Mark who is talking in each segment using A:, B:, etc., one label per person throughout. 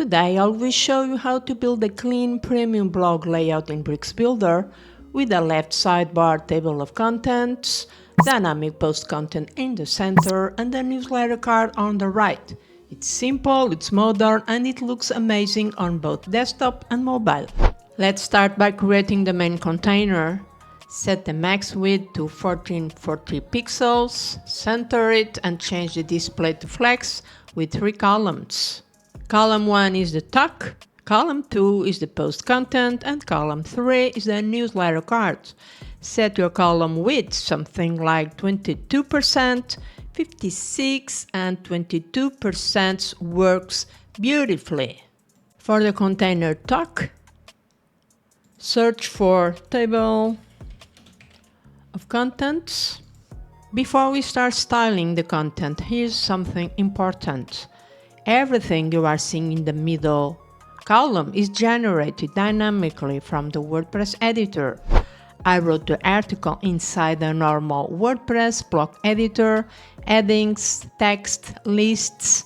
A: Today I will show you how to build a clean premium blog layout in Bricks Builder with a left sidebar table of contents, dynamic post content in the center and a newsletter card on the right. It's simple, it's modern and it looks amazing on both desktop and mobile. Let's start by creating the main container. Set the max width to 1440 pixels, center it and change the display to flex with 3 columns. Column 1 is the TOC, column 2 is the post content and column 3 is the newsletter card. Set your column width something like 22%, 56 and 22% works beautifully. For the container TOC, search for table of contents. Before we start styling the content, here's something important. Everything you are seeing in the middle column is generated dynamically from the WordPress editor. I wrote the article inside the normal WordPress block editor, headings, text, lists,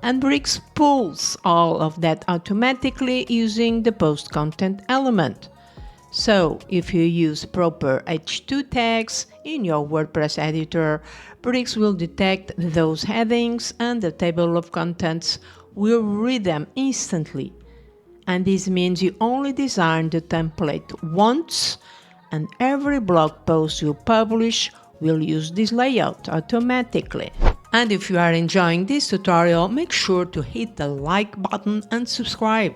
A: and Bricks pulls all of that automatically using the post content element. So, if you use proper H2 tags in your WordPress editor, Bricks will detect those headings and the table of contents will read them instantly. And this means you only design the template once and every blog post you publish will use this layout automatically. And if you are enjoying this tutorial, make sure to hit the like button and subscribe.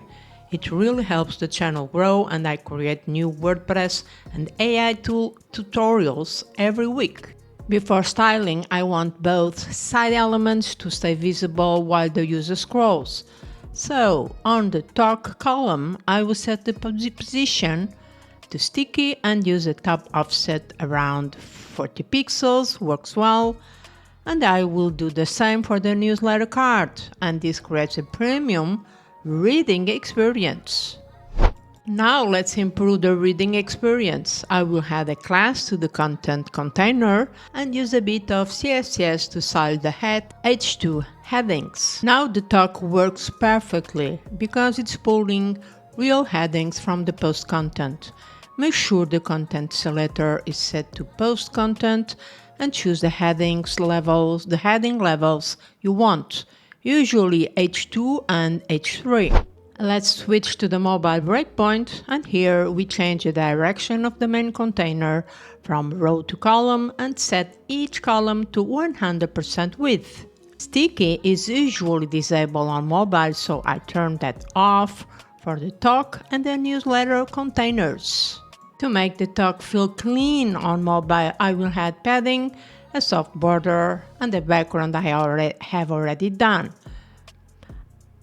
A: It really helps the channel grow and I create new WordPress and AI tool tutorials every week. Before styling, I want both side elements to stay visible while the user scrolls. So, on the TOC column, I will set the position to sticky and use a top offset around 40 pixels, works well. And I will do the same for the newsletter card, and this creates a premium reading experience. Now let's improve the reading experience. I will add a class to the content container and use a bit of CSS to style the H2 headings. Now the TOC works perfectly because it's pulling real headings from the post content. Make sure the content selector is set to post content and choose the heading levels you want, usually H2 and H3. Let's switch to the mobile breakpoint, and here we change the direction of the main container from row to column and set each column to 100% width. Sticky is usually disabled on mobile, so I turn that off for the TOC and the newsletter containers. To make the TOC feel clean on mobile, I will add padding, a soft border, and the background I have already done.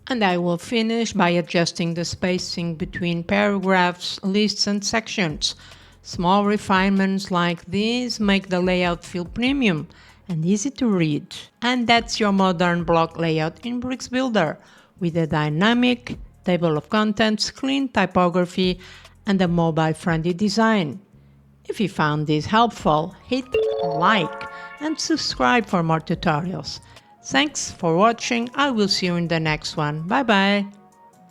A: And I will finish by adjusting the spacing between paragraphs, lists, and sections. Small refinements like these make the layout feel premium and easy to read. And that's your modern blog layout in Bricks Builder, with a dynamic table of contents, clean typography, and a mobile-friendly design. If you found this helpful, hit like and subscribe for more tutorials. Thanks for watching. I will see you in the next one. Bye bye.